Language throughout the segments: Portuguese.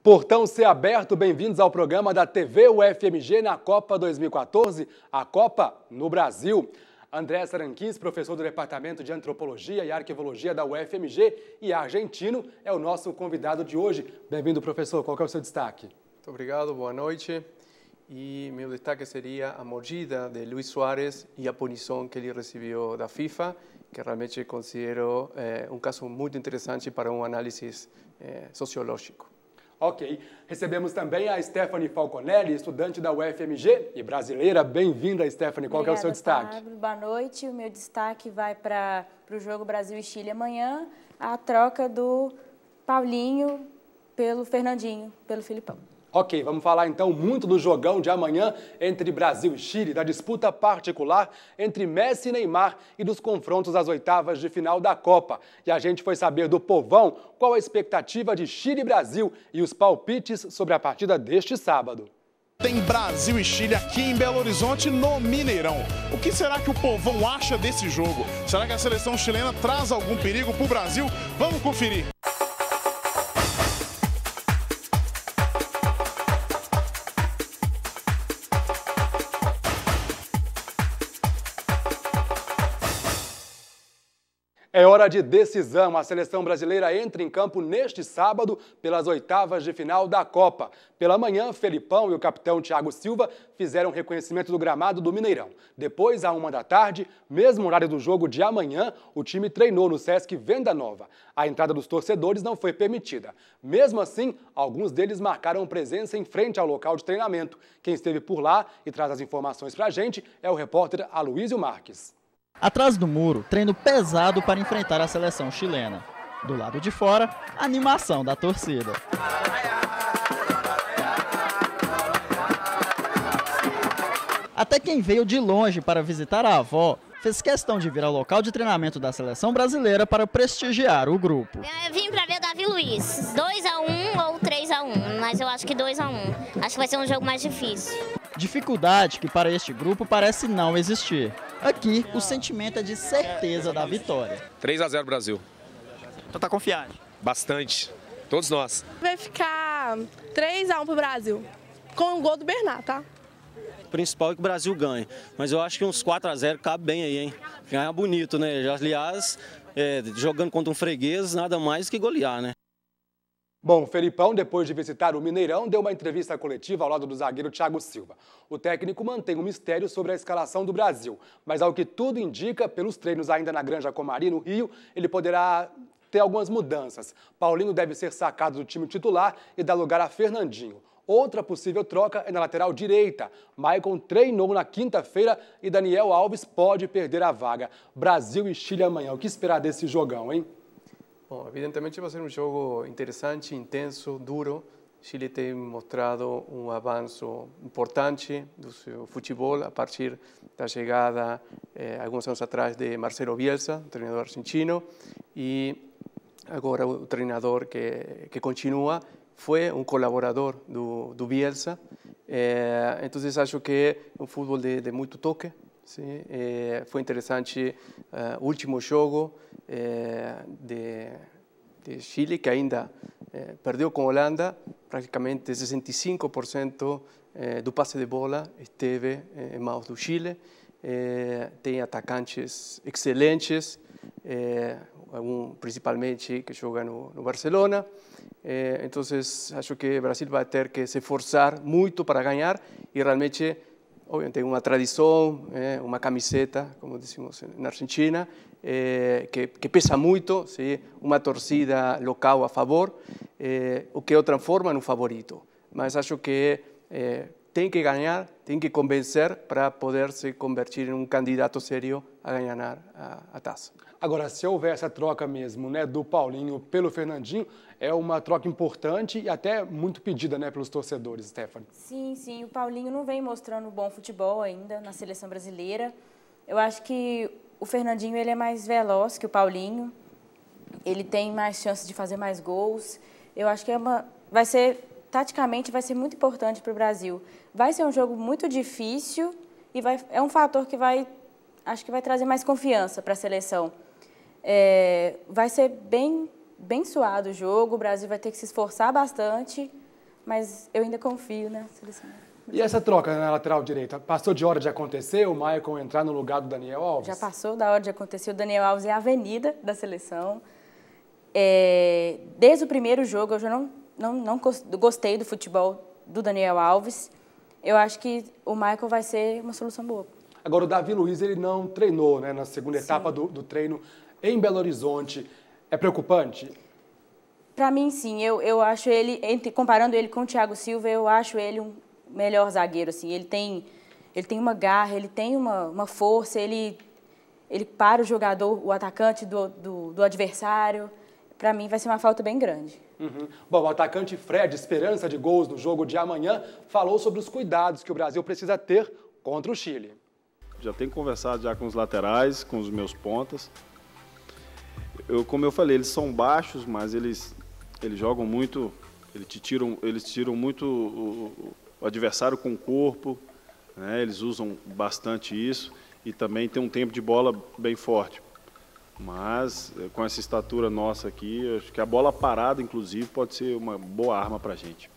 Portão C aberto, bem-vindos ao programa da TV UFMG na Copa 2014, a Copa no Brasil. André Saranquins, professor do Departamento de Antropologia e Arqueologia da UFMG e argentino, é o nosso convidado de hoje. Bem-vindo, professor. Qual que é o seu destaque? Muito obrigado, boa noite. E meu destaque seria a mordida de Luis Suárez e a punição que ele recebeu da FIFA, que realmente considero um caso muito interessante para um análise sociológico. Ok. Recebemos também a Stephanie Falconelli, estudante da UFMG e brasileira. Bem-vinda, Stephanie. Qual que é o seu destaque? Pablo. Boa noite. O meu destaque vai para o jogo Brasil e Chile amanhã, a troca do Paulinho pelo Fernandinho, pelo Filipão. Ok, vamos falar então muito do jogão de amanhã entre Brasil e Chile, da disputa particular entre Messi e Neymar e dos confrontos às oitavas de final da Copa. E a gente foi saber do povão qual a expectativa de Chile e Brasil e os palpites sobre a partida deste sábado. Tem Brasil e Chile aqui em Belo Horizonte, no Mineirão. O que será que o povão acha desse jogo? Será que a seleção chilena traz algum perigo para o Brasil? Vamos conferir. É hora de decisão. A seleção brasileira entra em campo neste sábado pelas oitavas de final da Copa. Pela manhã, Felipão e o capitão Thiago Silva fizeram reconhecimento do gramado do Mineirão. Depois, à 13h, mesmo horário do jogo de amanhã, o time treinou no Sesc Venda Nova. A entrada dos torcedores não foi permitida. Mesmo assim, alguns deles marcaram presença em frente ao local de treinamento. Quem esteve por lá e traz as informações pra gente é o repórter Aloysio Marques. Atrás do muro, treino pesado para enfrentar a seleção chilena. Do lado de fora, a animação da torcida. Até quem veio de longe para visitar a avó fez questão de vir ao local de treinamento da seleção brasileira para prestigiar o grupo. Eu vim para ver o Davi Luiz, 2-1 ou 3-1, mas eu acho que 2-1. Acho que vai ser um jogo mais difícil. Dificuldade que para este grupo parece não existir. Aqui, o sentimento é de certeza da vitória. 3-0 Brasil. Então tá confiante? Bastante. Todos nós. Vai ficar 3-1 pro Brasil, com o gol do Bernat, tá? O principal é que o Brasil ganhe, mas eu acho que uns 4-0 cabe bem aí, hein? Ganhar bonito, né? Aliás, jogando contra um freguês, nada mais que golear, né? Bom, Felipão, depois de visitar o Mineirão, deu uma entrevista coletiva ao lado do zagueiro Thiago Silva. O técnico mantém um mistério sobre a escalação do Brasil, mas ao que tudo indica, pelos treinos ainda na Granja Comari, no Rio, ele poderá ter algumas mudanças. Paulinho deve ser sacado do time titular e dar lugar a Fernandinho. Outra possível troca é na lateral direita. Maicon treinou na quinta-feira e Daniel Alves pode perder a vaga. Brasil e Chile amanhã. O que esperar desse jogão, hein? Bom, evidentemente vai ser um jogo interessante, intenso, duro. Chile tem mostrado um avanço importante do seu futebol a partir da chegada, alguns anos atrás, de Marcelo Bielsa, treinador argentino, e agora o treinador que continua foi um colaborador do Bielsa. Então, acho que é um futebol de muito toque. Sim, foi interessante o último jogo de Chile, que ainda perdeu com a Holanda. Praticamente 65% do passe de bola esteve em mãos do Chile. Tem atacantes excelentes, principalmente que joga no Barcelona. Então, acho que o Brasil vai ter que se esforçar muito para ganhar e realmente, obviamente, tem uma tradição, uma camiseta, como dizemos na Argentina, que pesa muito, sim? Uma torcida local a favor, o que o transforma no favorito. Mas acho que tem que ganhar, tem que convencer para poder se convertir em um candidato sério a ganhar a taça. Agora, se houver essa troca mesmo, né, do Paulinho pelo Fernandinho, é uma troca importante e até muito pedida, né, pelos torcedores, Stephanie. Sim, sim. O Paulinho não vem mostrando bom futebol ainda na seleção brasileira. Eu acho que o Fernandinho ele é mais veloz que o Paulinho. Ele tem mais chances de fazer mais gols. Eu acho que taticamente vai ser muito importante para o Brasil. Vai ser um jogo muito difícil e é um fator que acho que vai trazer mais confiança para a seleção. Vai ser bem suado o jogo, o Brasil vai ter que se esforçar bastante, mas eu ainda confio na seleção. E essa troca na lateral direita, passou de hora de acontecer, o Maicon entrar no lugar do Daniel Alves? Já passou da hora de acontecer, o Daniel Alves é a avenida da seleção. Desde o primeiro jogo eu já não gostei do futebol do Daniel Alves. Eu acho que o Maicon vai ser uma solução boa. Agora, o Davi Luiz, ele não treinou, né, na segunda etapa do treino em Belo Horizonte. É preocupante? Para mim, sim. Eu acho ele, comparando ele com o Thiago Silva, eu acho ele um melhor zagueiro. Assim. Ele tem uma garra, ele tem uma força, ele para o jogador, o atacante do adversário. Para mim, vai ser uma falta bem grande. Uhum. Bom, o atacante Fred, esperança de gols no jogo de amanhã, falou sobre os cuidados que o Brasil precisa ter contra o Chile. Já tenho conversado já com os laterais, com os meus pontas. Como eu falei, eles são baixos, mas eles jogam muito, eles tiram muito o adversário com o corpo, né? Eles usam bastante isso e também tem um tempo de bola bem forte. Mas com essa estatura nossa aqui, acho que a bola parada, inclusive, pode ser uma boa arma para a gente.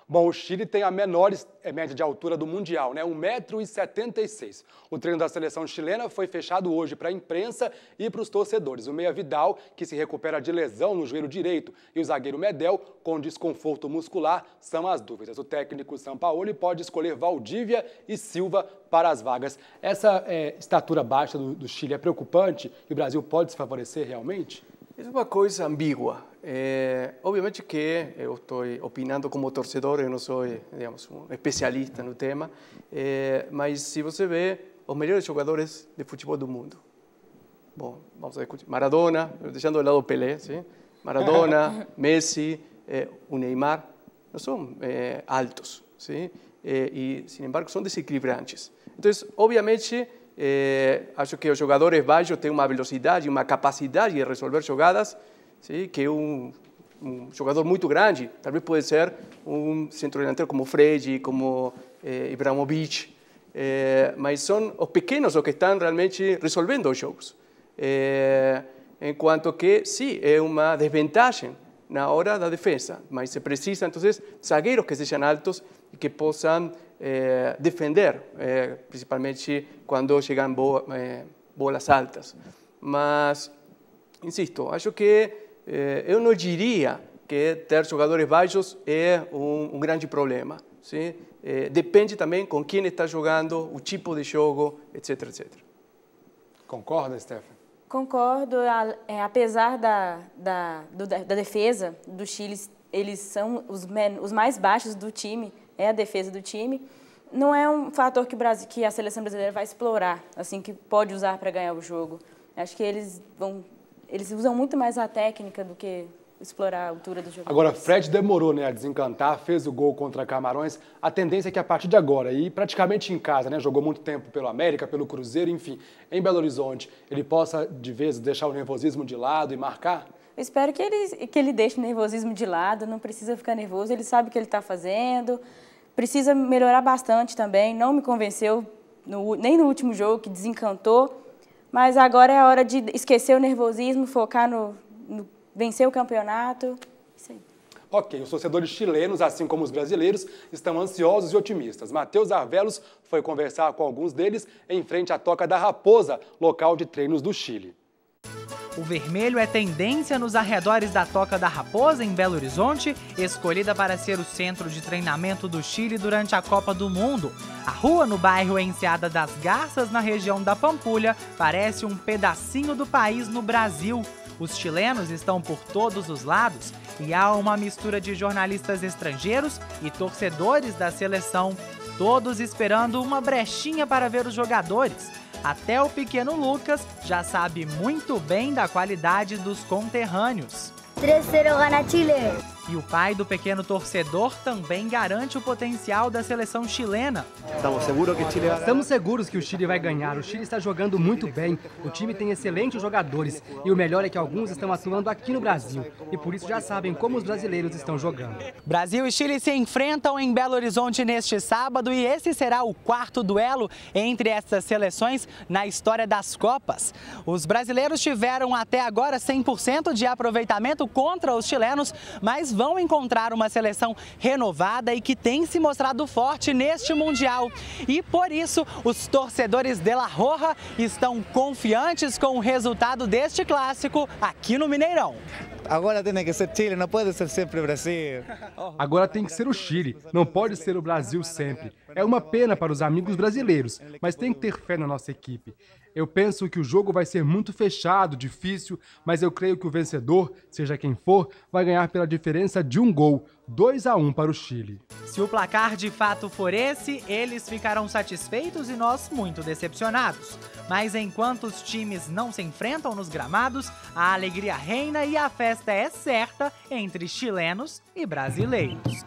Bom, o Chile tem a menor média de altura do Mundial, né? 1,76 m. O treino da seleção chilena foi fechado hoje para a imprensa e para os torcedores. O meia Vidal, que se recupera de lesão no joelho direito, e o zagueiro Medel, com desconforto muscular, são as dúvidas. O técnico Sampaoli pode escolher Valdívia e Silva para as vagas. Essa estatura baixa do Chile é preocupante e o Brasil pode se favorecer realmente? É uma coisa ambígua. Obviamente que eu estou opinando como torcedor, eu não sou, digamos, um especialista no tema, mas se você vê os melhores jogadores de futebol do mundo, bom, vamos a discutir, Maradona, deixando de lado o Pelé, ¿sí? Maradona, Messi, o Neymar, não são altos, ¿sí? E, sin embargo, são desequilibrantes. Então, obviamente, acho que os jogadores baixos têm uma velocidade, uma capacidade de resolver jogadas, sim, que um jogador muito grande, talvez pode ser um centrodelantero como Fred, como Ibrahimovic, mas são os pequenos os que estão realmente resolvendo os jogos. Enquanto que, sim, é uma desvantagem na hora da defesa, mas se precisa, então, zagueiros que sejam altos e que possam defender, principalmente quando chegam bolas altas. Mas, insisto, acho que eu não diria que ter jogadores baixos é um grande problema. Sim? Depende também com quem está jogando, o tipo de jogo, etc, etc. Concorda, Stephanie? Concordo. Apesar da defesa do Chile, eles são os mais baixos do time, é a defesa do time. Não é um fator que a seleção brasileira vai explorar, assim, que pode usar para ganhar o jogo. Acho que eles usam muito mais a técnica do que explorar a altura do jogo. Agora, Fred demorou, né, a desencantar, fez o gol contra Camarões. A tendência é que a partir de agora, e praticamente em casa, né, jogou muito tempo pelo América, pelo Cruzeiro, enfim, em Belo Horizonte, ele possa, de vez, deixar o nervosismo de lado e marcar? Eu espero que ele deixe o nervosismo de lado, não precisa ficar nervoso, ele sabe o que ele está fazendo, precisa melhorar bastante também, não me convenceu nem no último jogo, que desencantou, mas agora é a hora de esquecer o nervosismo, focar no vencer o campeonato, isso aí. Ok, os torcedores chilenos, assim como os brasileiros, estão ansiosos e otimistas. Matheus Arvelos foi conversar com alguns deles em frente à Toca da Raposa, local de treinos do Chile. O vermelho é tendência nos arredores da Toca da Raposa, em Belo Horizonte, escolhida para ser o centro de treinamento do Chile durante a Copa do Mundo. A rua no bairro Enseada das Garças, na região da Pampulha, parece um pedacinho do país no Brasil. Os chilenos estão por todos os lados e há uma mistura de jornalistas estrangeiros e torcedores da seleção, todos esperando uma brechinha para ver os jogadores. Até o pequeno Lucas já sabe muito bem da qualidade dos conterrâneos. 3-0 gana Chile. E o pai do pequeno torcedor também garante o potencial da seleção chilena. Estamos seguros que o Chile vai ganhar. O Chile está jogando muito bem. O time tem excelentes jogadores. E o melhor é que alguns estão atuando aqui no Brasil. E por isso já sabem como os brasileiros estão jogando. Brasil e Chile se enfrentam em Belo Horizonte neste sábado. E esse será o quarto duelo entre essas seleções na história das Copas. Os brasileiros tiveram até agora 100% de aproveitamento contra os chilenos, mas vão encontrar uma seleção renovada e que tem se mostrado forte neste Mundial. E por isso, os torcedores de La Roja estão confiantes com o resultado deste clássico aqui no Mineirão. Agora tem que ser Chile, não pode ser sempre Brasil. Agora tem que ser o Chile, não pode ser o Brasil sempre. É uma pena para os amigos brasileiros, mas tem que ter fé na nossa equipe. Eu penso que o jogo vai ser muito fechado, difícil, mas eu creio que o vencedor, seja quem for, vai ganhar pela diferença de um gol, 2-1 para o Chile. Se o placar de fato for esse, eles ficarão satisfeitos e nós muito decepcionados. Mas enquanto os times não se enfrentam nos gramados, a alegria reina e a festa é certa entre chilenos e brasileiros.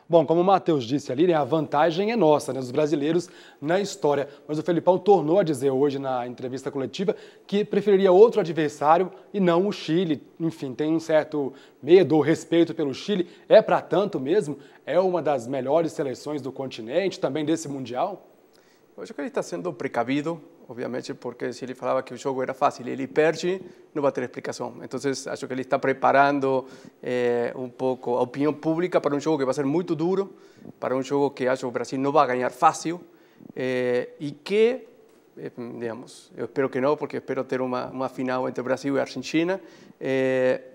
Bom, como o Matheus disse ali, né, a vantagem é nossa, né, dos brasileiros na história. Mas o Felipão tornou a dizer hoje na entrevista coletiva que preferiria outro adversário e não o Chile. Enfim, tem um certo medo ou respeito pelo Chile. É para tanto mesmo? É uma das melhores seleções do continente, também desse Mundial? Eu acho que ele está sendo precavido, obviamente, porque se ele falava que o jogo era fácil e ele perde, não vai ter explicação. Então, acho que ele está preparando um pouco a opinião pública para um jogo que vai ser muito duro, para um jogo que acho que o Brasil não vai ganhar fácil e que, digamos, eu espero que não, porque espero ter uma final entre Brasil e Argentina,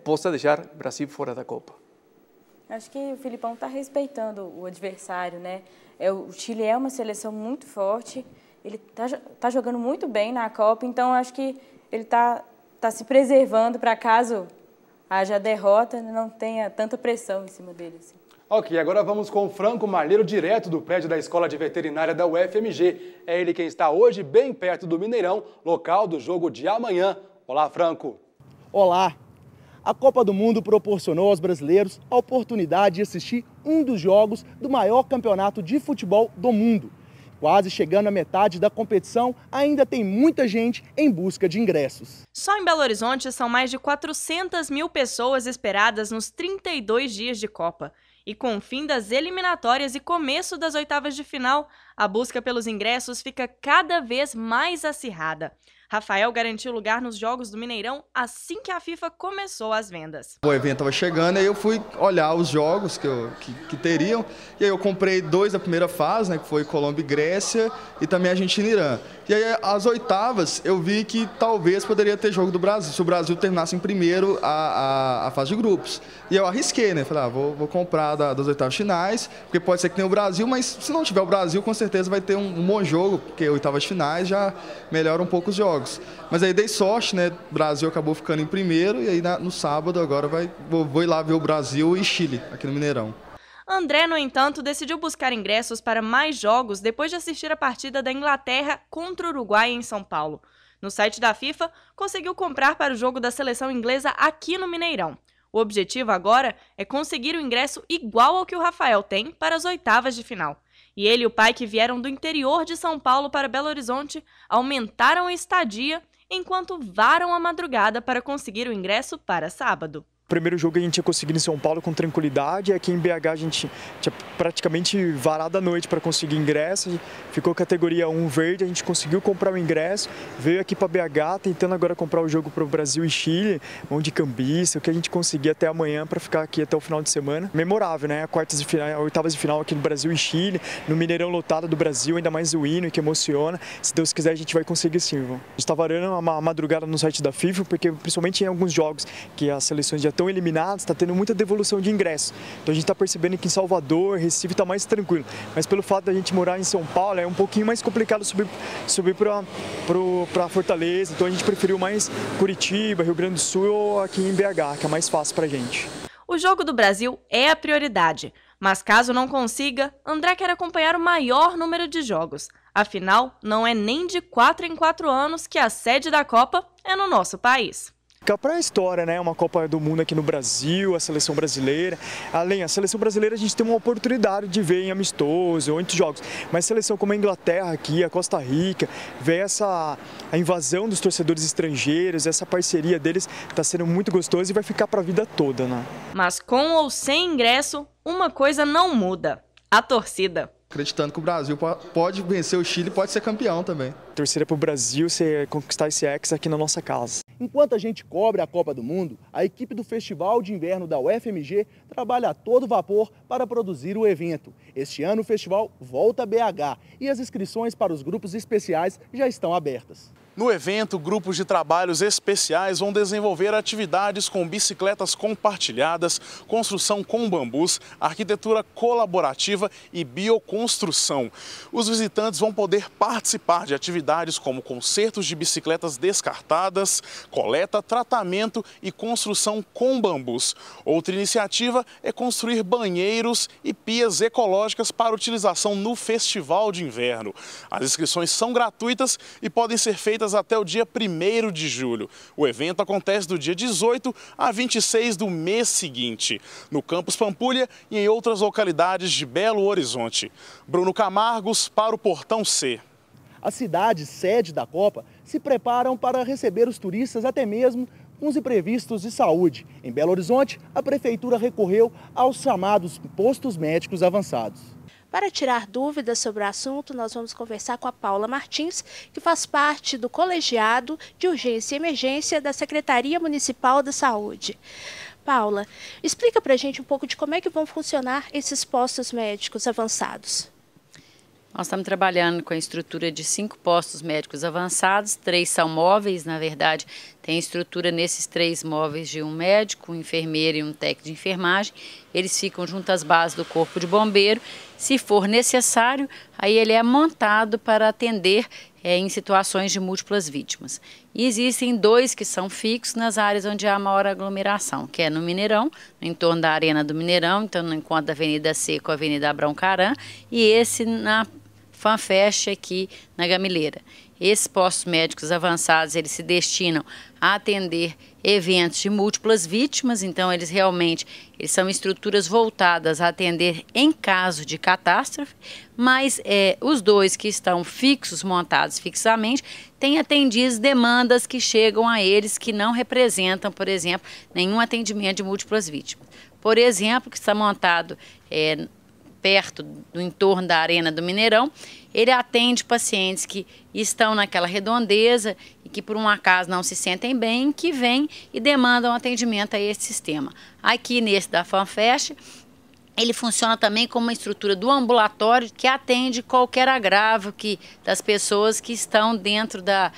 possa deixar Brasil fora da Copa. Acho que o Felipão está respeitando o adversário, né? O Chile é uma seleção muito forte, ele tá jogando muito bem na Copa, então acho que ele tá se preservando para caso haja derrota, não tenha tanta pressão em cima dele. Assim. Ok, agora vamos com o Franco Malheiro, direto do prédio da Escola de Veterinária da UFMG. É ele quem está hoje bem perto do Mineirão, local do jogo de amanhã. Olá, Franco. Olá. A Copa do Mundo proporcionou aos brasileiros a oportunidade de assistir um dos jogos do maior campeonato de futebol do mundo. Quase chegando à metade da competição, ainda tem muita gente em busca de ingressos. Só em Belo Horizonte são mais de 400 mil pessoas esperadas nos 32 dias de Copa. E com o fim das eliminatórias e começo das oitavas de final, a busca pelos ingressos fica cada vez mais acirrada. Rafael garantiu lugar nos Jogos do Mineirão assim que a FIFA começou as vendas. O evento estava chegando e eu fui olhar os jogos que teriam. E aí eu comprei 2 da primeira fase, né, que foi Colômbia e Grécia, e também Argentina e Irã. E aí as oitavas eu vi que talvez poderia ter jogo do Brasil, se o Brasil terminasse em primeiro a fase de grupos. E eu arrisquei, né? Falei, vou comprar das oitavas finais, porque pode ser que tenha o Brasil, mas se não tiver o Brasil, com certeza vai ter um bom jogo, porque oitavas finais já melhora um pouco os jogos. Mas aí dei sorte, né? O Brasil acabou ficando em primeiro e aí no sábado agora vou ir lá ver o Brasil e Chile aqui no Mineirão. André, no entanto, decidiu buscar ingressos para mais jogos depois de assistir a partida da Inglaterra contra o Uruguai em São Paulo. No site da FIFA, conseguiu comprar para o jogo da seleção inglesa aqui no Mineirão. O objetivo agora é conseguir o ingresso igual ao que o Rafael tem para as oitavas de final. E ele e o pai, que vieram do interior de São Paulo para Belo Horizonte, aumentaram a estadia enquanto varam a madrugada para conseguir o ingresso para sábado. O primeiro jogo a gente tinha conseguido em São Paulo com tranquilidade, aqui em BH a gente tinha praticamente varado a noite para conseguir ingresso, ficou categoria 1 verde, a gente conseguiu comprar o ingresso, veio aqui para BH tentando agora comprar o jogo para o Brasil e Chile, mão de cambista, o que a gente conseguir até amanhã para ficar aqui até o final de semana. Memorável, né? Quartas de final, oitavas de final aqui no Brasil e Chile, no Mineirão lotado do Brasil, ainda mais o hino que emociona. Se Deus quiser a gente vai conseguir sim. A gente está varando uma madrugada no site da FIFA, porque principalmente em alguns jogos que as seleções já estão eliminados, está tendo muita devolução de ingresso. Então a gente está percebendo que em Salvador, Recife está mais tranquilo. Mas pelo fato da gente morar em São Paulo, é um pouquinho mais complicado subir para Fortaleza. Então a gente preferiu mais Curitiba, Rio Grande do Sul ou aqui em BH, que é mais fácil para a gente. O jogo do Brasil é a prioridade. Mas caso não consiga, André quer acompanhar o maior número de jogos. Afinal, não é nem de 4 em 4 anos que a sede da Copa é no nosso país. Fica para a história, né? Uma Copa do Mundo aqui no Brasil, a seleção brasileira. Além da seleção brasileira, a gente tem uma oportunidade de ver em amistoso ou entre jogos. Mas seleção como a Inglaterra aqui, a Costa Rica, ver a invasão dos torcedores estrangeiros, essa parceria deles está sendo muito gostoso e vai ficar para a vida toda, né? Mas com ou sem ingresso, uma coisa não muda: a torcida. Acreditando que o Brasil pode vencer o Chile, pode ser campeão também. Torcer para o Brasil conquistar esse Hexa aqui na nossa casa. Enquanto a gente cobre a Copa do Mundo, a equipe do Festival de Inverno da UFMG trabalha a todo vapor para produzir o evento. Este ano o festival volta a BH e as inscrições para os grupos especiais já estão abertas. No evento, grupos de trabalhos especiais vão desenvolver atividades com bicicletas compartilhadas, construção com bambus, arquitetura colaborativa e bioconstrução. Os visitantes vão poder participar de atividades como concertos de bicicletas descartadas, coleta, tratamento e construção com bambus. Outra iniciativa é construir banheiros e pias ecológicas para utilização no Festival de Inverno. As inscrições são gratuitas e podem ser feitas até o dia 1º de julho. O evento acontece do dia 18 a 26 do mês seguinte, no Campus Pampulha e em outras localidades de Belo Horizonte. Bruno Camargos para o Portão C. As cidades sede da Copa se preparam para receber os turistas até mesmo com os imprevistos de saúde. Em Belo Horizonte, a Prefeitura recorreu aos chamados postos médicos avançados. Para tirar dúvidas sobre o assunto, nós vamos conversar com a Paula Martins, que faz parte do colegiado de urgência e emergência da Secretaria Municipal da Saúde. Paula, explica para a gente um pouco de como é que vão funcionar esses postos médicos avançados. Nós estamos trabalhando com a estrutura de 5 postos médicos avançados, 3 são móveis, na verdade, tem estrutura nesses 3 móveis de um médico, um enfermeiro e um técnico de enfermagem. Eles ficam junto às bases do Corpo de Bombeiro. Se for necessário, aí ele é montado para atender em situações de múltiplas vítimas. E existem 2 que são fixos nas áreas onde há maior aglomeração, que é no Mineirão, no entorno da Arena do Mineirão, então no encontro da Avenida C com a Avenida Abrão Caran, e esse na FanFest aqui na Gamileira. Esses postos médicos avançados, eles se destinam a atender eventos de múltiplas vítimas, então eles são estruturas voltadas a atender em caso de catástrofe, mas os 2 que estão fixos, montados fixamente, têm atendido demandas que chegam a eles que não representam, por exemplo, nenhum atendimento de múltiplas vítimas. Por exemplo, que está montado perto do entorno da Arena do Mineirão, ele atende pacientes que estão naquela redondeza e que por um acaso não se sentem bem, que vêm e demandam atendimento a esse sistema. Aqui nesse da FanFest, ele funciona também como uma estrutura do ambulatório que atende qualquer agravo das pessoas que estão dentro da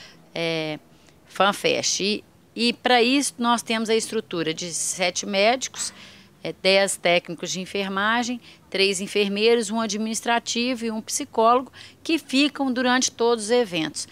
FanFest. E para isso nós temos a estrutura de 7 médicos, 10 técnicos de enfermagem, 3 enfermeiros, um administrativo e um psicólogo que ficam durante todos os eventos.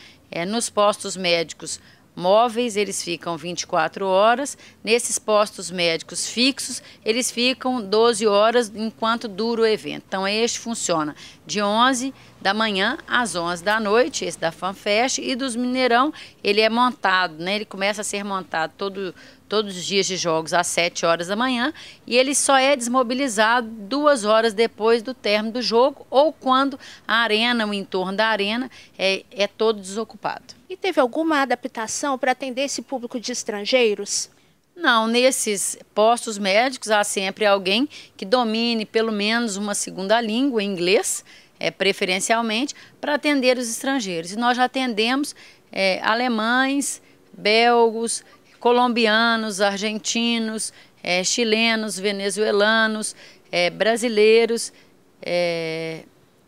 Nos postos médicos móveis, eles ficam 24 horas. Nesses postos médicos fixos, eles ficam 12 horas enquanto dura o evento. Então, este funciona de 11 da manhã às 11 da noite, esse da FanFest, e dos Mineirão, ele é montado, né? Ele começa a ser montado todos os dias de jogos às 7 horas da manhã e ele só é desmobilizado 2 horas depois do término do jogo ou quando a arena, o entorno da arena é todo desocupado. E teve alguma adaptação para atender esse público de estrangeiros? Não, nesses postos médicos há sempre alguém que domine pelo menos uma segunda língua, inglês, preferencialmente, para atender os estrangeiros. E nós já atendemos alemães, belgos, colombianos, argentinos, chilenos, venezuelanos, brasileiros,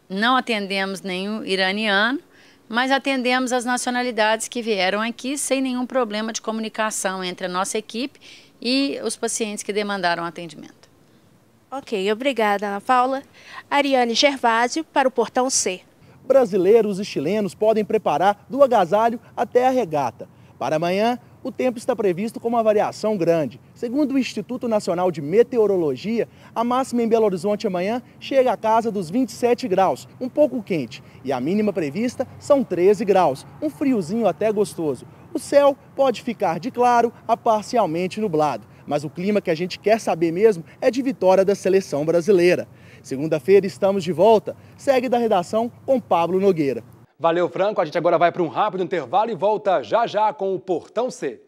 não atendemos nenhum iraniano, mas atendemos as nacionalidades que vieram aqui sem nenhum problema de comunicação entre a nossa equipe e os pacientes que demandaram atendimento. Ok, obrigada, Ana Paula. Ariane Gervásio para o Portão C. Brasileiros e chilenos podem preparar do agasalho até a regata. Para amanhã, o tempo está previsto com uma variação grande. Segundo o Instituto Nacional de Meteorologia, a máxima em Belo Horizonte amanhã chega à casa dos 27 graus, um pouco quente. E a mínima prevista são 13 graus, um friozinho até gostoso. o céu pode ficar de claro a parcialmente nublado. Mas o clima que a gente quer saber mesmo é de vitória da seleção brasileira. Segunda-feira estamos de volta. Segue da redação com Pablo Nogueira. Valeu, Franco. A gente agora vai para um rápido intervalo e volta já já com o Portão C.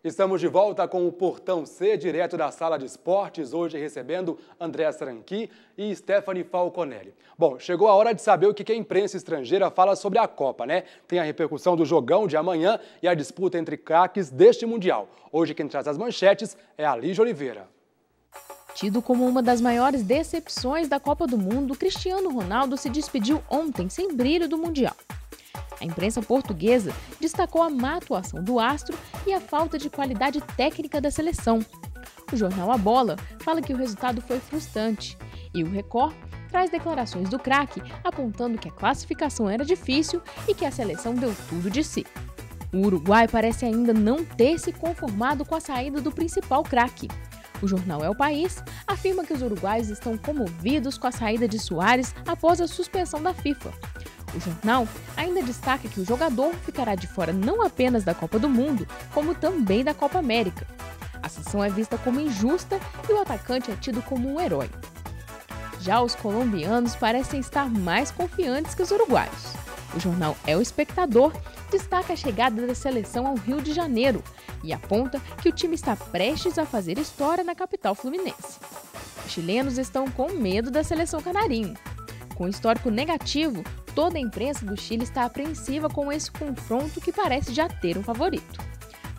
Estamos de volta com o Portão C, direto da sala de esportes, hoje recebendo Andréa Saranqui e Stephanie Falconelli. Bom, chegou a hora de saber o que a imprensa estrangeira fala sobre a Copa, né? Tem a repercussão do jogão de amanhã e a disputa entre craques deste Mundial. Hoje quem traz as manchetes é a Lígia Oliveira. Tido como uma das maiores decepções da Copa do Mundo, Cristiano Ronaldo se despediu ontem sem brilho do Mundial. A imprensa portuguesa destacou a má atuação do astro e a falta de qualidade técnica da seleção. O jornal A Bola fala que o resultado foi frustrante e o Record traz declarações do craque apontando que a classificação era difícil e que a seleção deu tudo de si. O Uruguai parece ainda não ter se conformado com a saída do principal craque. O jornal El País afirma que os uruguaios estão comovidos com a saída de Suárez após a suspensão da FIFA. O jornal ainda destaca que o jogador ficará de fora não apenas da Copa do Mundo, como também da Copa América. A sanção é vista como injusta e o atacante é tido como um herói. Já os colombianos parecem estar mais confiantes que os uruguaios. O jornal El Espectador destaca a chegada da seleção ao Rio de Janeiro e aponta que o time está prestes a fazer história na capital fluminense. Os chilenos estão com medo da seleção canarinho. Com histórico negativo, toda a imprensa do Chile está apreensiva com esse confronto que parece já ter um favorito.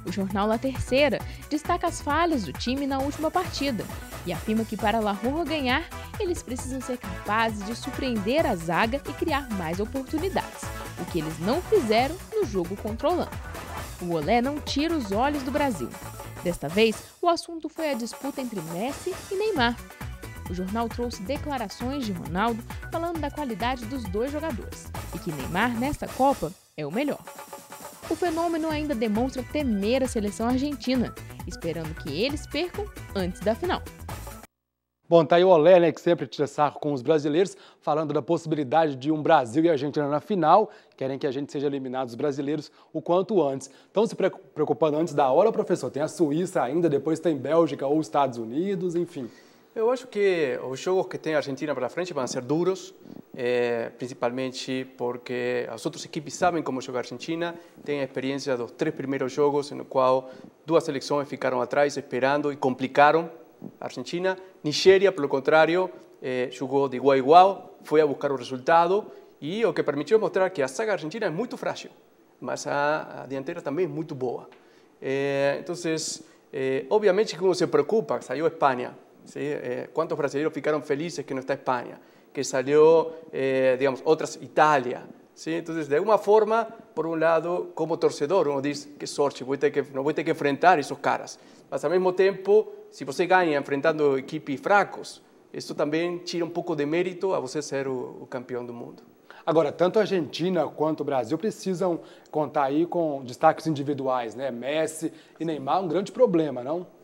O jornal La Terceira destaca as falhas do time na última partida e afirma que para La Roja ganhar, eles precisam ser capazes de surpreender a zaga e criar mais oportunidades, o que eles não fizeram no jogo contra a Holanda. O Olé não tira os olhos do Brasil. Desta vez, o assunto foi a disputa entre Messi e Neymar. O jornal trouxe declarações de Ronaldo falando da qualidade dos dois jogadores e que Neymar, nesta Copa, é o melhor. O fenômeno ainda demonstra temer a seleção argentina, esperando que eles percam antes da final. Bom, tá aí o Olé, né, que sempre tira sarro com os brasileiros, falando da possibilidade de um Brasil e Argentina na final. Querem que a gente seja eliminado, os brasileiros, o quanto antes. Estão se preocupando antes da hora, professor? Tem a Suíça ainda, depois tem Bélgica ou Estados Unidos, enfim. Eu acho que os jogos que tem a Argentina pela frente vão ser duros, principalmente porque as outras equipes sabem como jogar a Argentina, têm a experiência dos 3 primeiros jogos, no qual 2 seleções ficaram atrás esperando e complicaram a Argentina. Nigéria, pelo contrário, jogou de igual a igual, foi a buscar o resultado e o que permitiu mostrar que a zaga argentina é muito frágil, mas a dianteira também é muito boa. Então, obviamente que uno se preocupa, saiu a Espanha. ¿Sí? ¿Cuántos brasileños ficaron felices que no está España? Que salió, digamos, otras Italia. ¿Sí? Entonces, de alguna forma, por un lado, como torcedor, uno dice, qué sorte, no voy a tener que enfrentar esos caras. Mas, ao mesmo tempo, se você ganha enfrentando equipes fracos, isso também tira um pouco de mérito a você ser o campeão do mundo. Agora, tanto a Argentina quanto o Brasil precisam contar aí com destaques individuais, né? Messi e Neymar, um grande problema, não?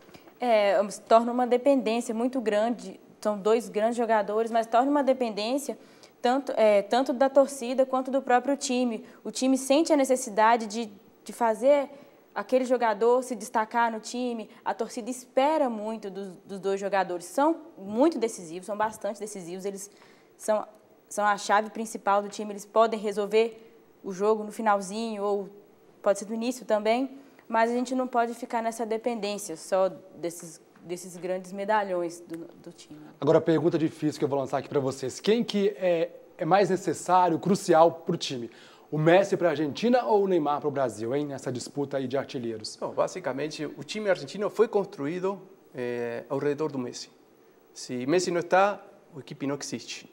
Se torna uma dependência muito grande, são 2 grandes jogadores, mas torna uma dependência tanto da torcida quanto do próprio time. O time sente a necessidade de fazer aquele jogador se destacar no time, a torcida espera muito dos 2 jogadores, são muito decisivos, são bastante decisivos, eles são a chave principal do time, eles podem resolver o jogo no finalzinho ou pode ser no início também, mas a gente não pode ficar nessa dependência só desses grandes medalhões do time. Agora, a pergunta difícil que eu vou lançar aqui para vocês. Quem que é mais necessário, crucial para o time? O Messi para a Argentina ou o Neymar para o Brasil, hein? Nessa disputa aí de artilheiros? Não, basicamente, o time argentino foi construído ao redor do Messi. Se Messi não está, a equipe não existe.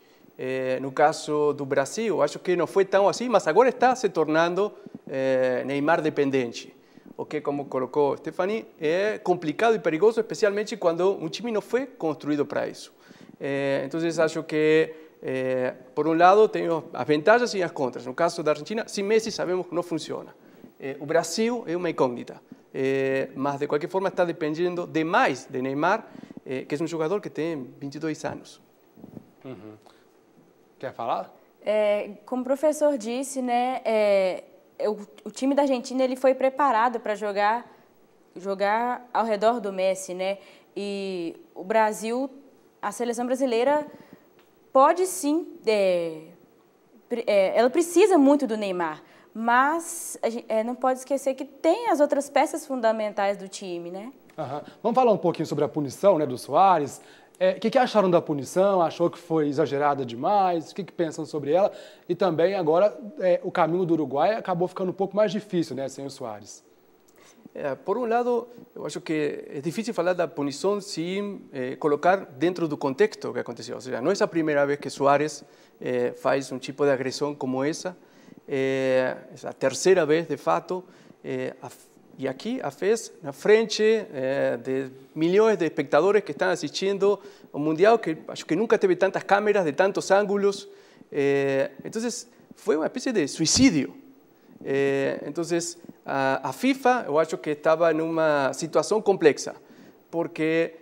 No caso do Brasil, acho que não foi tão assim, mas agora está se tornando Neymar dependente. O que, como colocou Stephanie, é complicado e perigoso, especialmente quando um time não foi construído para isso. Então, acho que, por um lado, tem as vantagens e as contras. No caso da Argentina, sem Messi sabemos que não funciona. O Brasil é uma incógnita, mas de qualquer forma está dependendo demais de Neymar, que é um jogador que tem 22 anos. Uhum. Quer falar? Como o professor disse, né, o time da Argentina ele foi preparado para jogar ao redor do Messi, né? E o Brasil, a seleção brasileira pode sim, ela precisa muito do Neymar, mas não pode esquecer que tem as outras peças fundamentais do time, né? Uhum. Vamos falar um pouquinho sobre a punição, né, do Suárez. O que acharam da punição? Achou que foi exagerada demais? O que pensam sobre ela? E também agora o caminho do Uruguai acabou ficando um pouco mais difícil, né, sem o Suárez. Por um lado, eu acho que é difícil falar da punição sem colocar dentro do contexto que aconteceu. Ou seja, não é a primeira vez que Suárez faz um tipo de agressão como essa. É a terceira vez, de fato. E aqui a fez na frente de milhões de espectadores que estão assistindo o Mundial, que acho que nunca teve tantas câmeras, de tantos ângulos. Então, foi uma espécie de suicídio. Então, a FIFA, eu acho que estava numa situação complexa, porque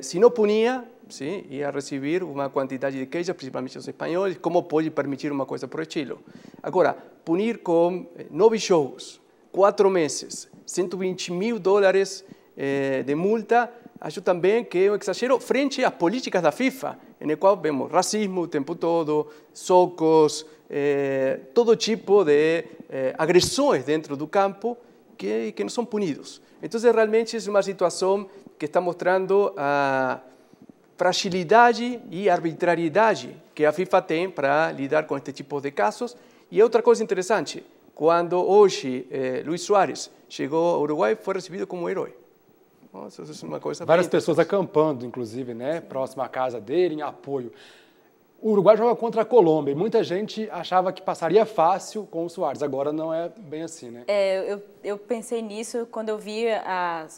se não punia, sim, ia receber uma quantidade de queixas, principalmente os espanhóis, como pode permitir uma coisa por estilo. Agora, punir com 9 jogos, 4 meses, $120 mil de multa, acho também que é um exagero frente às políticas da FIFA, em qual vemos racismo o tempo todo, socos, todo tipo de agressões dentro do campo que não são punidos. Então, realmente é uma situação que está mostrando a fragilidade e arbitrariedade que a FIFA tem para lidar com este tipo de casos. E outra coisa interessante, quando hoje Luis Suárez chegou ao Uruguai, foi recebido como um herói. Nossa, isso é uma coisa várias pessoas acampando, inclusive, né, próximo à casa dele, em apoio. O Uruguai joga contra a Colômbia e muita gente achava que passaria fácil com o Suárez. Agora não é bem assim, né? Eu pensei nisso quando eu vi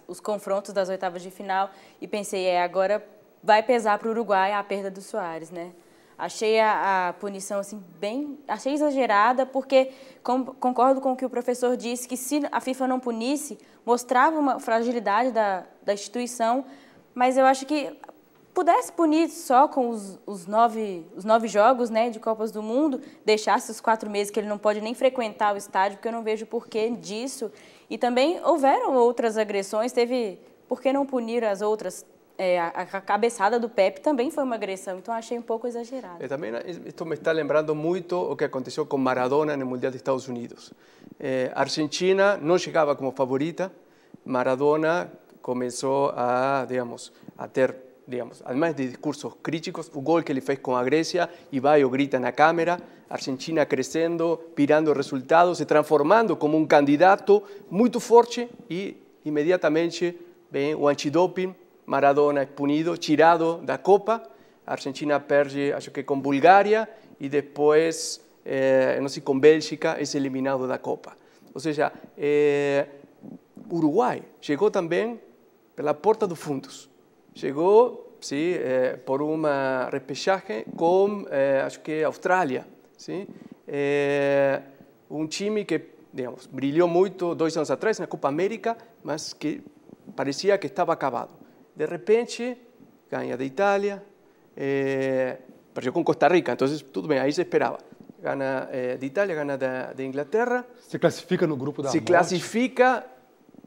os confrontos das oitavas de final e pensei, agora vai pesar para o Uruguai a perda do Suárez, né? Achei a punição assim, achei exagerada, porque concordo com o que o professor disse, que se a FIFA não punisse, mostrava uma fragilidade da instituição, mas eu acho que pudesse punir só com os nove jogos, né, de Copas do Mundo, deixasse os 4 meses que ele não pode nem frequentar o estádio, porque eu não vejo porquê disso. E também houveram outras agressões, por que não punir as outras? A cabeçada do Pepe também foi uma agressão, então achei um pouco exagerado. Também isto me está lembrando muito o que aconteceu com Maradona no Mundial dos Estados Unidos. A Argentina não chegava como favorita, Maradona começou a ter, además de discursos críticos, o gol que ele fez com a Grécia, e vai ou grita na câmera, Argentina crescendo, virando resultados, se transformando como um candidato muito forte, e imediatamente vem o antidoping, Maradona é punido, tirado da Copa, a Argentina perde, acho que com Bulgária, e depois, não sei, com Bélgica, é eliminado da Copa. Ou seja, Uruguai chegou também pela porta dos fundos. Chegou, sim, por uma repechagem com, acho que, Austrália. Sim? Um time que, brilhou muito 2 anos atrás na Copa América, mas que parecia que estava acabado. De repente, ganha da Itália, perdeu com Costa Rica, então tudo bem, aí se esperava. Gana de Itália, gana da Inglaterra. Se classifica no grupo da morte. Se classifica.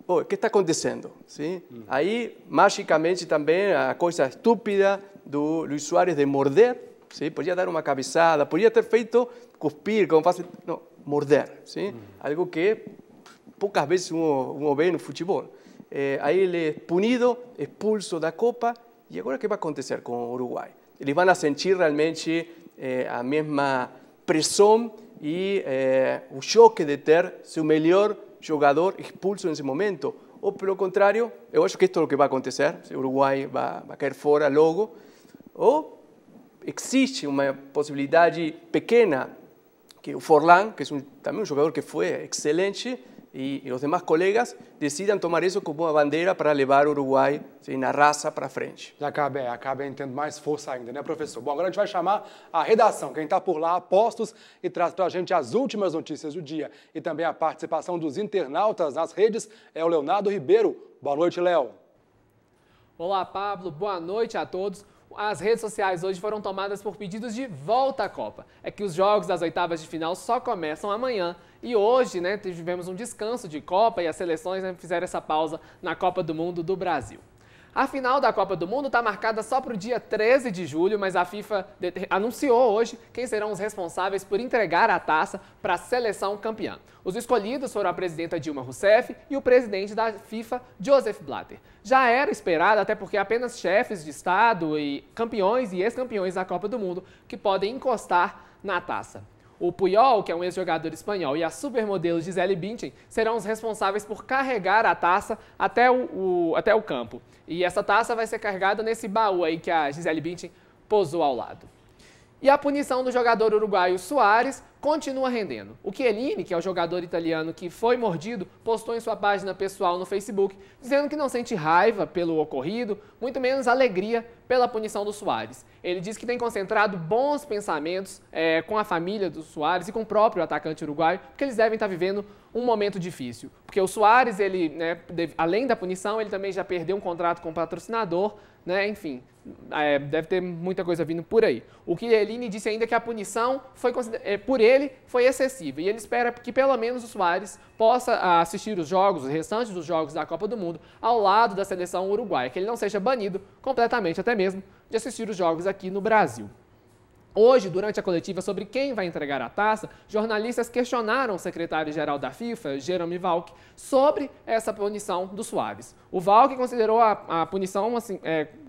O que está acontecendo? Sim? Aí, magicamente, também a coisa estúpida do Luis Suárez de morder. Sim? Podia dar uma cabeçada, podia ter feito cuspir, como faz. Não, morder. Sim? Algo que poucas vezes uno vê no futebol. Aí ele é punido, expulso da Copa, e agora o que vai acontecer com o Uruguai? Eles vão sentir realmente a mesma pressão e o choque de ter seu melhor jogador expulso nesse momento. Ou, pelo contrário, eu acho que isto é o que vai acontecer, o Uruguai vai cair fora logo, ou existe uma possibilidade pequena que o Forlán, que é também um jogador que foi excelente, e os demais colegas decidam tomar isso como uma bandeira para levar o Uruguai na raça para frente. Já acaba tendo mais força ainda, né, professor? Bom, agora a gente vai chamar a redação, quem está por lá, apostos, e traz para a gente as últimas notícias do dia. E também a participação dos internautas nas redes é o Leonardo Ribeiro. Boa noite, Léo. Olá, Pablo. Boa noite a todos. As redes sociais hoje foram tomadas por pedidos de volta à Copa. É que os jogos das oitavas de final só começam amanhã. E hoje, né, tivemos um descanso de Copa e as seleções, né, fizeram essa pausa na Copa do Mundo do Brasil. A final da Copa do Mundo está marcada só para o dia 13 de julho, mas a FIFA anunciou hoje quem serão os responsáveis por entregar a taça para a seleção campeã. Os escolhidos foram a presidenta Dilma Rousseff e o presidente da FIFA, Joseph Blatter. Já era esperado, até porque apenas chefes de Estado e campeões e ex-campeões da Copa do Mundo que podem encostar na taça. O Puyol, que é um ex-jogador espanhol, e a supermodelo Gisele Bündchen serão os responsáveis por carregar a taça até o campo. E essa taça vai ser carregada nesse baú aí que a Gisele Bündchen posou ao lado. E a punição do jogador uruguaio Suárez continua rendendo. O Chiellini, que é o jogador italiano que foi mordido, postou em sua página pessoal no Facebook, dizendo que não sente raiva pelo ocorrido, muito menos alegria pela punição do Suárez. Ele diz que tem concentrado bons pensamentos com a família do Suárez e com o próprio atacante uruguaio, porque eles devem estar vivendo um momento difícil. Porque o Suárez, ele, né, além da punição, ele também já perdeu um contrato com o patrocinador, né, enfim, deve ter muita coisa vindo por aí. O Chiellini disse ainda que a punição por ele foi excessiva e ele espera que pelo menos o Suárez possa assistir os restantes dos jogos da Copa do Mundo ao lado da seleção uruguaia, que ele não seja banido completamente até mesmo de assistir os jogos aqui no Brasil. Hoje, durante a coletiva sobre quem vai entregar a taça, jornalistas questionaram o secretário-geral da FIFA, Jerome Valcke, sobre essa punição do Suárez. O Valcke considerou a punição assim,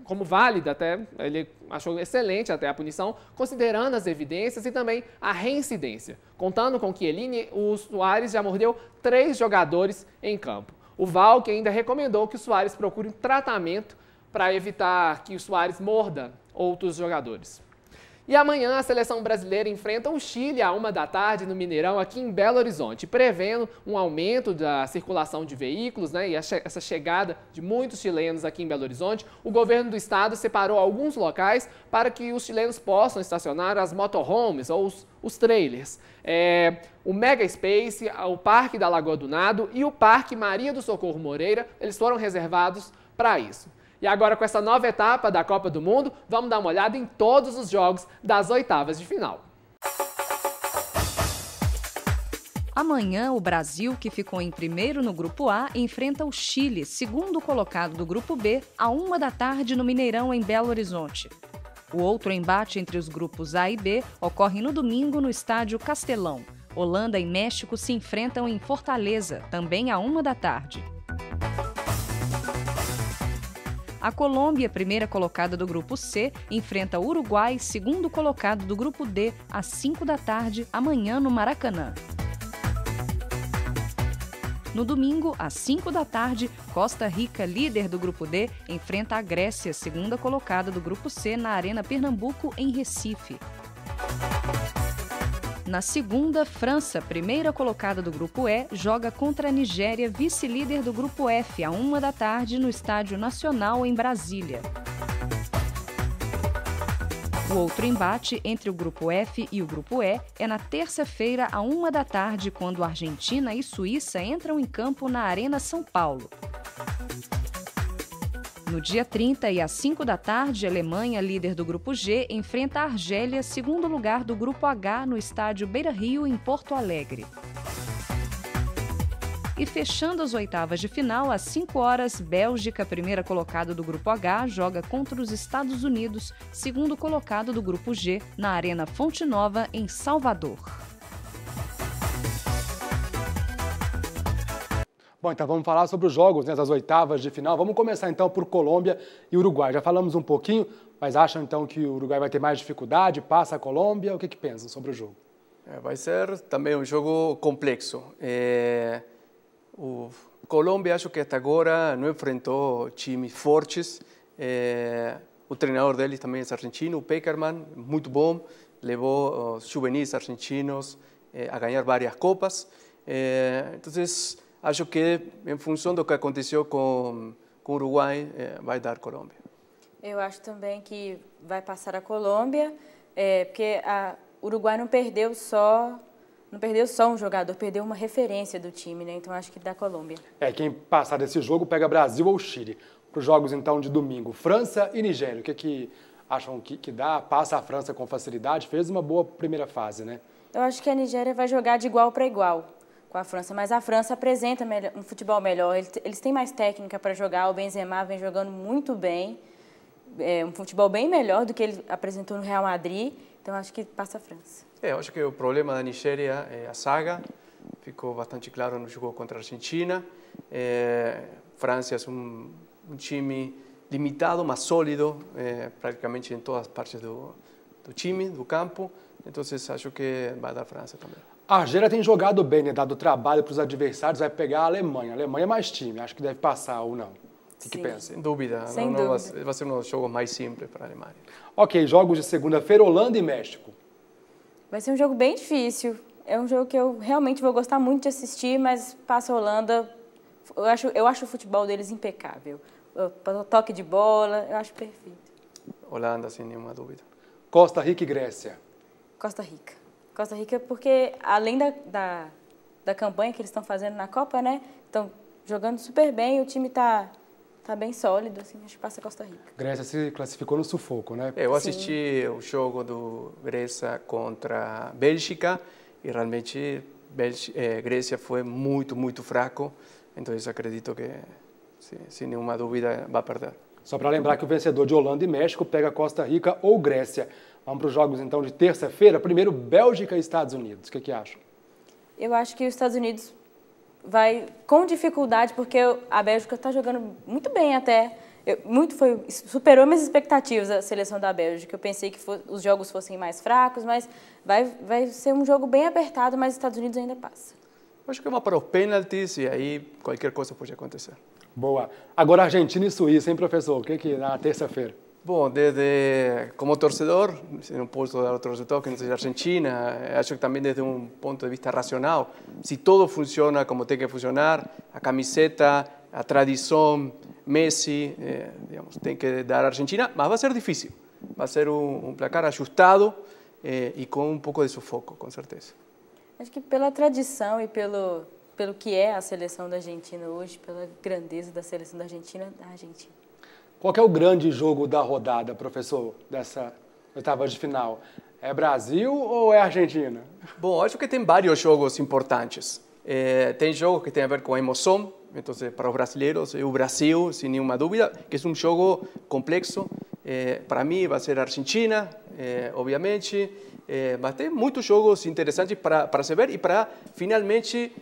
como válida, até ele achou excelente até a punição, considerando as evidências e também a reincidência. Contando com Chiellini, o Suárez já mordeu 3 jogadores em campo. O Valcke ainda recomendou que o Suárez procure um tratamento para evitar que o Suárez morda outros jogadores. E amanhã a seleção brasileira enfrenta o Chile à 1 da tarde no Mineirão, aqui em Belo Horizonte, prevendo um aumento da circulação de veículos, né, e essa chegada de muitos chilenos aqui em Belo Horizonte. O governo do estado separou alguns locais para que os chilenos possam estacionar as motorhomes ou os trailers. O Mega Space, o Parque da Lagoa do Nado e o Parque Maria do Socorro Moreira, eles foram reservados para isso. E agora, com essa nova etapa da Copa do Mundo, vamos dar uma olhada em todos os jogos das oitavas de final. Amanhã, o Brasil, que ficou em primeiro no Grupo A, enfrenta o Chile, segundo colocado do Grupo B, à 1 da tarde no Mineirão, em Belo Horizonte. O outro embate entre os grupos A e B ocorre no domingo no estádio Castelão. Holanda e México se enfrentam em Fortaleza, também à 1 da tarde. A Colômbia, primeira colocada do Grupo C, enfrenta o Uruguai, segundo colocado do Grupo D, às 5 da tarde, amanhã no Maracanã. No domingo, às 5 da tarde, Costa Rica, líder do Grupo D, enfrenta a Grécia, segunda colocada do Grupo C, na Arena Pernambuco, em Recife. Na segunda, França, primeira colocada do Grupo E, joga contra a Nigéria, vice-líder do Grupo F, à 1 da tarde, no Estádio Nacional, em Brasília. O outro embate entre o Grupo F e o Grupo E é na terça-feira, à 1 da tarde, quando Argentina e Suíça entram em campo na Arena São Paulo. No dia 30 e às 5 da tarde, a Alemanha, líder do Grupo G, enfrenta a Argélia, segundo lugar do Grupo H, no estádio Beira-Rio, em Porto Alegre. E fechando as oitavas de final, às 5 horas, Bélgica, primeira colocada do Grupo H, joga contra os Estados Unidos, segundo colocado do Grupo G, na Arena Fonte Nova, em Salvador. Bom, então vamos falar sobre os jogos, né, das oitavas de final. Vamos começar então por Colômbia e Uruguai. Já falamos um pouquinho, mas acham então que o Uruguai vai ter mais dificuldade, passa a Colômbia? O que pensam sobre o jogo? Vai ser também um jogo complexo. O Colômbia, acho que até agora não enfrentou times fortes. O treinador deles também é argentino, o Peckerman, muito bom. Levou os juvenis argentinos a ganhar várias copas. Então, acho que em função do que aconteceu com o Uruguai, vai dar Colômbia. Eu acho também que vai passar a Colômbia, porque o Uruguai não perdeu só um jogador, perdeu uma referência do time, né? Então acho que dá Colômbia. Quem passar desse jogo pega Brasil ou Chile. Para os jogos então de domingo, França e Nigéria. O que acham que dá? Passa a França com facilidade? Fez uma boa primeira fase, né? Eu acho que a Nigéria vai jogar de igual para igual com a França, mas a França apresenta um futebol melhor. Eles têm mais técnica para jogar. O Benzema vem jogando muito bem, um futebol bem melhor do que ele apresentou no Real Madrid. Então acho que passa a França. Eu acho que o problema da Nigéria é a zaga. Ficou bastante claro no jogo contra a Argentina. França é um time limitado, mas sólido, praticamente em todas as partes do time, do campo. Então, acho que vai dar França também. A Argélia tem jogado bem, né? Dado trabalho para os adversários, vai pegar a Alemanha. A Alemanha é mais time, acho que deve passar ou não. O que pensa? Sem dúvida. Sem dúvida. Vai ser um dos jogos mais simples para a Alemanha. Ok, jogos de segunda-feira, Holanda e México. Vai ser um jogo bem difícil. É um jogo que eu realmente vou gostar muito de assistir, mas passa a Holanda. Eu acho o futebol deles impecável. O toque de bola, eu acho perfeito. Holanda, sem nenhuma dúvida. Costa Rica e Grécia. Costa Rica. Costa Rica porque, além da campanha que eles estão fazendo na Copa, né? Estão jogando super bem, o time tá bem sólido, assim, acho que passa a Costa Rica. Grécia se classificou no sufoco, né? Eu assisti o jogo do Grécia contra a Bélgica e realmente Grécia foi muito, muito fraco. Então, acredito que, sem nenhuma dúvida, vai perder. Só para lembrar que o vencedor de Holanda e México pega Costa Rica ou Grécia. Vamos para os jogos, então, de terça-feira. Primeiro, Bélgica e Estados Unidos. O que acham? Eu acho que os Estados Unidos vai com dificuldade, porque a Bélgica está jogando muito bem até. Superou minhas expectativas a seleção da Bélgica. Eu pensei que os jogos fossem mais fracos, mas vai ser um jogo bem apertado, mas os Estados Unidos ainda passa. Acho que vamos para os pênaltis e aí qualquer coisa pode acontecer. Boa. Agora Argentina e Suíça, hein, professor? O que na terça-feira? Bom, como torcedor, não posso dar outro resultado que não seja Argentina. Acho que também desde um ponto de vista racional, se tudo funciona como tem que funcionar, a camiseta, a tradição, Messi, tem que dar a Argentina, mas vai ser difícil. Vai ser um placar ajustado e com um pouco de sufoco, com certeza. Acho que pela tradição e pelo que é a seleção da Argentina hoje, pela grandeza da seleção da Argentina. Qual que é o grande jogo da rodada, professor, dessa oitava de final? É Brasil ou é Argentina? Bom, acho que tem vários jogos importantes. Tem jogos que têm a ver com a emoção, então para os brasileiros, o Brasil, sem nenhuma dúvida, que é um jogo complexo. Para mim vai ser a Argentina, obviamente, mas tem muitos jogos interessantes para se ver e para finalmente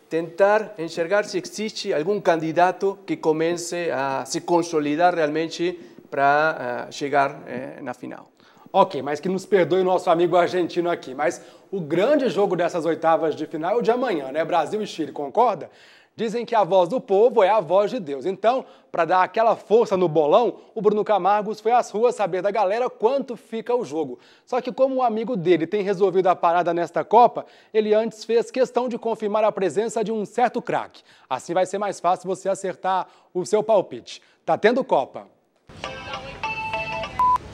tentar enxergar se existe algum candidato que comece a se consolidar realmente para chegar na final. Ok, mas que nos perdoe o nosso amigo argentino aqui, mas o grande jogo dessas oitavas de final é o de amanhã, né? Brasil e Chile, concorda? Dizem que a voz do povo é a voz de Deus. Então, para dar aquela força no bolão, o Bruno Camargos foi às ruas saber da galera quanto fica o jogo. Só que como um amigo dele tem resolvido a parada nesta Copa, ele antes fez questão de confirmar a presença de um certo craque. Assim vai ser mais fácil você acertar o seu palpite. Tá tendo Copa.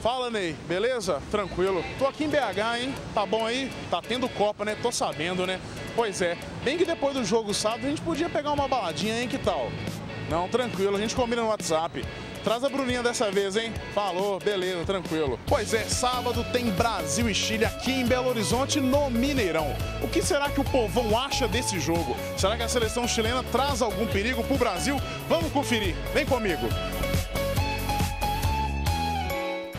Fala, Ney, beleza? Tranquilo. Tô aqui em BH, hein? Tá bom aí? Tá tendo Copa, né? Tô sabendo, né? Pois é. Bem que depois do jogo sábado a gente podia pegar uma baladinha, hein? Que tal? Não, tranquilo. A gente combina no WhatsApp. Traz a Bruninha dessa vez, hein? Falou, beleza, tranquilo. Pois é, sábado tem Brasil e Chile aqui em Belo Horizonte, no Mineirão. O que será que o povão acha desse jogo? Será que a seleção chilena traz algum perigo pro Brasil? Vamos conferir. Vem comigo.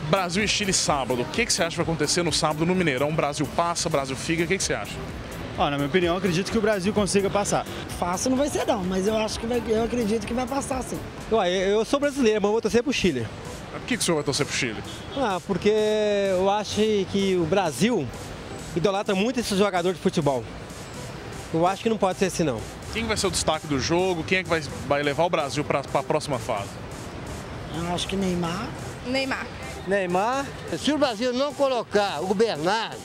Brasil e Chile sábado. O que você acha que vai acontecer no sábado no Mineirão? Brasil passa, Brasil fica. O que você acha? Na minha opinião, eu acredito que o Brasil consiga passar. Fácil não vai ser não, mas eu acredito que vai passar sim. Eu sou brasileiro, mas vou torcer pro Chile. Por que o senhor vai torcer pro Chile? Porque eu acho que o Brasil idolatra muito esse jogador de futebol. Eu acho que não pode ser assim, não. Quem vai ser o destaque do jogo? Quem é que vai levar o Brasil para a próxima fase? Eu acho que Neymar. Neymar. Se o Brasil não colocar o Bernardo,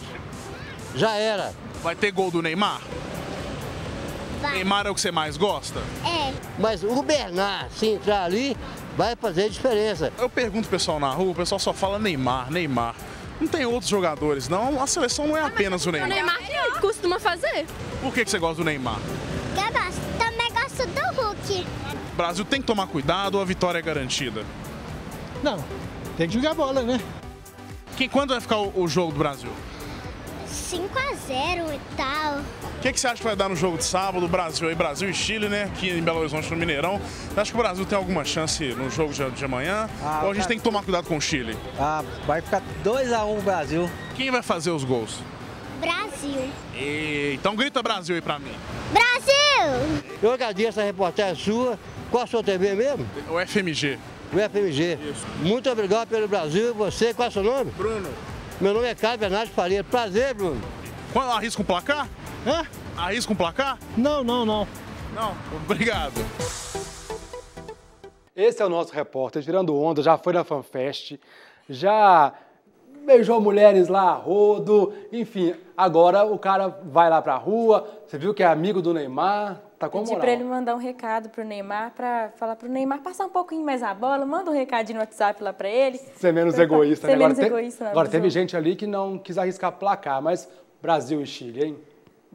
já era. Vai ter gol do Neymar? Vai. Neymar é o que você mais gosta? É. Mas o Bernardo, se entrar ali, vai fazer diferença. Eu pergunto pro pessoal na rua, o pessoal só fala Neymar, Neymar. Não tem outros jogadores, não. A seleção não é apenas o Neymar. O Neymar que costuma fazer. Por que você gosta do Neymar? Também gosto do Hulk. O Brasil tem que tomar cuidado ou a vitória é garantida? Não, tem que jogar bola, né? Quando vai ficar o jogo do Brasil? 5-0 e tal. O que você acha que vai dar no jogo de sábado, Brasil e Chile, né? Aqui em Belo Horizonte, no Mineirão. Você acha que o Brasil tem alguma chance no jogo de amanhã? Ou a gente tem que tomar cuidado com o Chile? Vai ficar 2-1 o Brasil. Quem vai fazer os gols? Brasil. Então grita Brasil aí pra mim. Brasil! Eu agradeço a reportagem sua. Qual a sua TV mesmo? O FMG. O FMG. Isso. Muito obrigado pelo Brasil. Você, qual é o seu nome? Bruno. Meu nome é Carlos Bernardo Faria. Prazer, Bruno. Quando arrisca um placar? Hã? Arrisca um placar? Não. Não? Obrigado. Esse é o nosso repórter, tirando onda, já foi na FanFest, já beijou mulheres lá a rodo, enfim, agora o cara vai lá pra rua, você viu que é amigo do Neymar, tá com moral. Pedi pra ele mandar um recado pro Neymar, pra falar pro Neymar passar um pouquinho mais a bola, manda um recadinho no WhatsApp lá pra ele. Ser menos egoísta, né? Agora teve gente ali que não quis arriscar placar, mas Brasil e Chile, hein?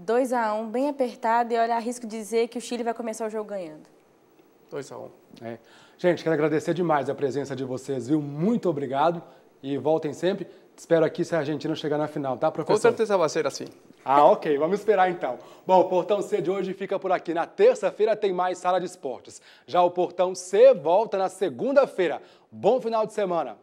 2-1, bem apertado, e olha, arrisco dizer que o Chile vai começar o jogo ganhando. 2-1. É. Gente, quero agradecer demais a presença de vocês, viu? Muito obrigado e voltem sempre. Espero aqui se a Argentina chegar na final, tá, professor? Com certeza vai ser assim. Ok, vamos esperar então. Bom, o Portão C de hoje fica por aqui. Na terça-feira tem mais Sala de Esportes. Já o Portão C volta na segunda-feira. Bom final de semana.